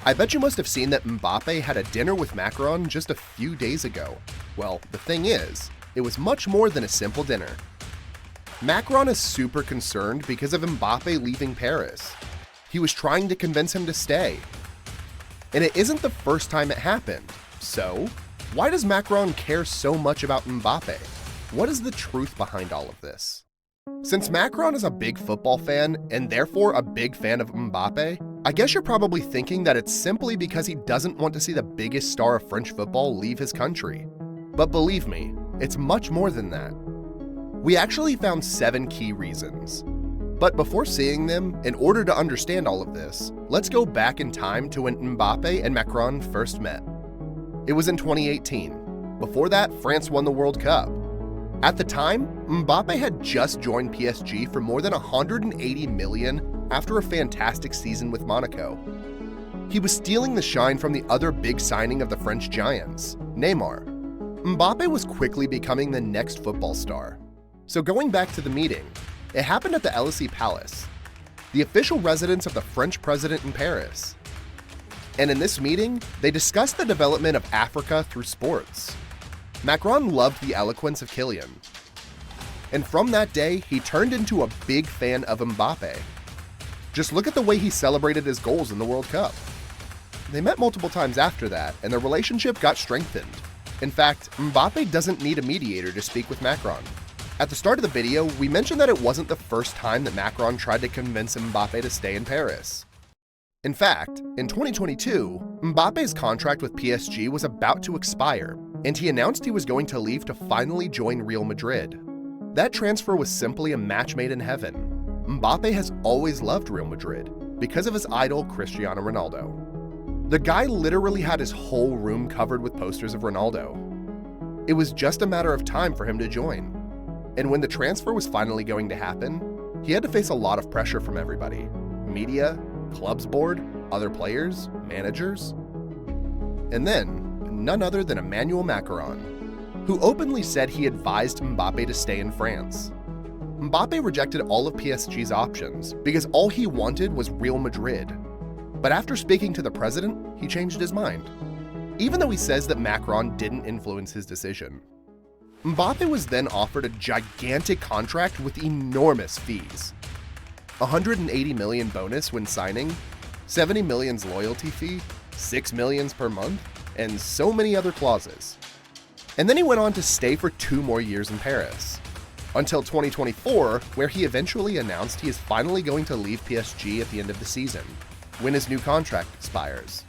I bet you must have seen that Mbappe had a dinner with Macron just a few days ago. Well, the thing is, it was much more than a simple dinner. Macron is super concerned because of Mbappe leaving Paris. He was trying to convince him to stay. And it isn't the first time it happened. So, why does Macron care so much about Mbappe? What is the truth behind all of this? Since Macron is a big football fan and therefore a big fan of Mbappe, I guess you're probably thinking that it's simply because he doesn't want to see the biggest star of French football leave his country. But believe me, it's much more than that. We actually found 7 key reasons. But before seeing them, in order to understand all of this, let's go back in time to when Mbappe and Macron first met. It was in 2018. Before that, France won the World Cup. At the time, Mbappe had just joined PSG for more than 180 million after a fantastic season with Monaco. He was stealing the shine from the other big signing of the French giants, Neymar. Mbappe was quickly becoming the next football star. So going back to the meeting, it happened at the Élysée Palace, the official residence of the French president in Paris. And in this meeting, they discussed the development of Africa through sports. Macron loved the eloquence of Kylian. And from that day, he turned into a big fan of Mbappe. Just look at the way he celebrated his goals in the World Cup. They met multiple times after that, and their relationship got strengthened. In fact, Mbappe doesn't need a mediator to speak with Macron. At the start of the video, we mentioned that it wasn't the first time that Macron tried to convince Mbappe to stay in Paris. In fact, in 2022, Mbappe's contract with PSG was about to expire, and he announced he was going to leave to finally join Real Madrid. That transfer was simply a match made in heaven. Mbappe has always loved Real Madrid because of his idol Cristiano Ronaldo. The guy literally had his whole room covered with posters of Ronaldo. It was just a matter of time for him to join. And when the transfer was finally going to happen, he had to face a lot of pressure from everybody: media, club's board, other players, managers. And then, none other than Emmanuel Macron, who openly said he advised Mbappe to stay in France. Mbappe rejected all of PSG's options because all he wanted was Real Madrid. But after speaking to the president, he changed his mind, even though he says that Macron didn't influence his decision. Mbappe was then offered a gigantic contract with enormous fees. 180 million bonus when signing, 70 million's loyalty fee, 6 millions per month, and so many other clauses. And then he went on to stay for 2 more years in Paris, until 2024, where he eventually announced he is finally going to leave PSG at the end of the season, when his new contract expires.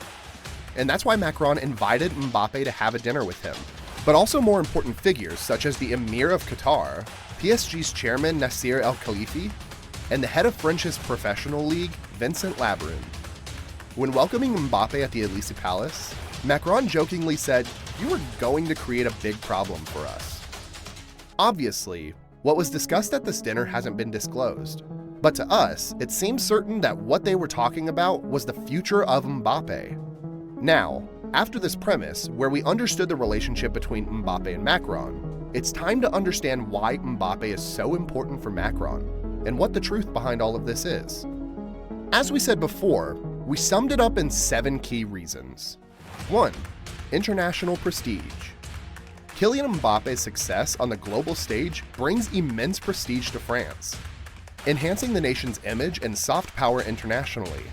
And that's why Macron invited Mbappe to have a dinner with him. But also more important figures such as the Emir of Qatar, PSG's chairman Nasser El Khelaïfi, and the head of French's professional league, Vincent Labrune. When welcoming Mbappe at the Élysée Palace, Macron jokingly said, "You are going to create a big problem for us." Obviously, what was discussed at this dinner hasn't been disclosed, but to us, it seems certain that what they were talking about was the future of Mbappe. Now, after this premise, where we understood the relationship between Mbappe and Macron, it's time to understand why Mbappe is so important for Macron, and what the truth behind all of this is. As we said before, we summed it up in 7 key reasons. 1. International prestige. Kylian Mbappe's success on the global stage brings immense prestige to France, enhancing the nation's image and soft power internationally,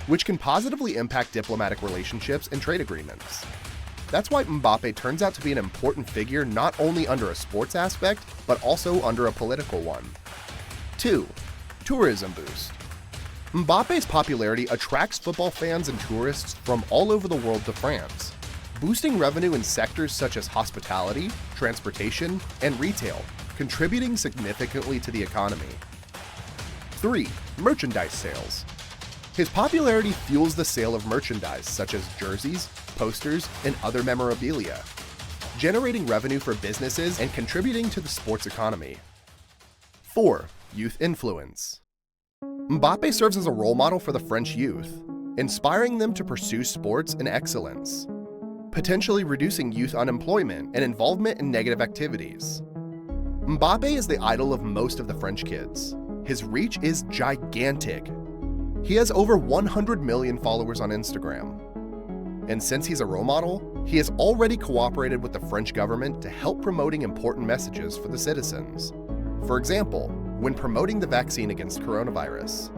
which can positively impact diplomatic relationships and trade agreements. That's why Mbappe turns out to be an important figure not only under a sports aspect, but also under a political one. 2. Tourism boost. Mbappe's popularity attracts football fans and tourists from all over the world to France, boosting revenue in sectors such as hospitality, transportation, and retail, contributing significantly to the economy. 3. Merchandise sales. His popularity fuels the sale of merchandise such as jerseys, posters, and other memorabilia, generating revenue for businesses and contributing to the sports economy. 4. Youth influence. Mbappe serves as a role model for the French youth, inspiring them to pursue sports and excellence, potentially reducing youth unemployment and involvement in negative activities. Mbappe is the idol of most of the French kids. His reach is gigantic. He has over 100 million followers on Instagram. And since he's a role model, he has already cooperated with the French government to help promoting important messages for the citizens. For example, when promoting the vaccine against coronavirus.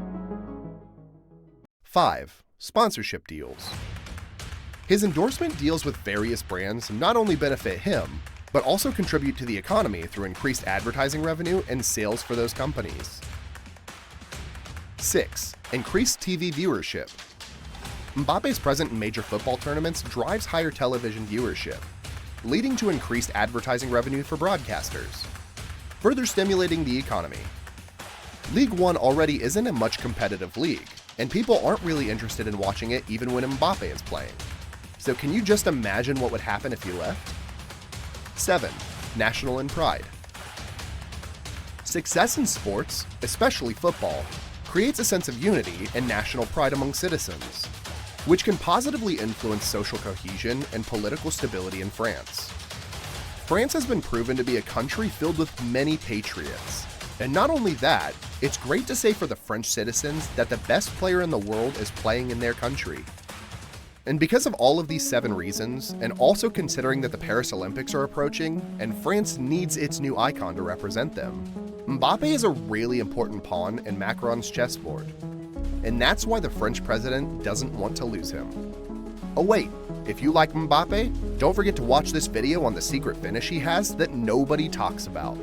5. Sponsorship deals. His endorsement deals with various brands not only benefit him, but also contribute to the economy through increased advertising revenue and sales for those companies. 6. Increased TV viewership. Mbappe's presence in major football tournaments drives higher television viewership, leading to increased advertising revenue for broadcasters, further stimulating the economy. Ligue 1 already isn't a much competitive league, and people aren't really interested in watching it even when Mbappe is playing. So can you just imagine what would happen if he left? 7. National and pride. Success in sports, especially football, creates a sense of unity and national pride among citizens, which can positively influence social cohesion and political stability in France. France has been proven to be a country filled with many patriots. And not only that, it's great to say for the French citizens that the best player in the world is playing in their country. And because of all of these 7 reasons, and also considering that the Paris Olympics are approaching, and France needs its new icon to represent them, Mbappe is a really important pawn in Macron's chessboard. And that's why the French president doesn't want to lose him. Oh wait, if you like Mbappe, don't forget to watch this video on the secret finish he has that nobody talks about.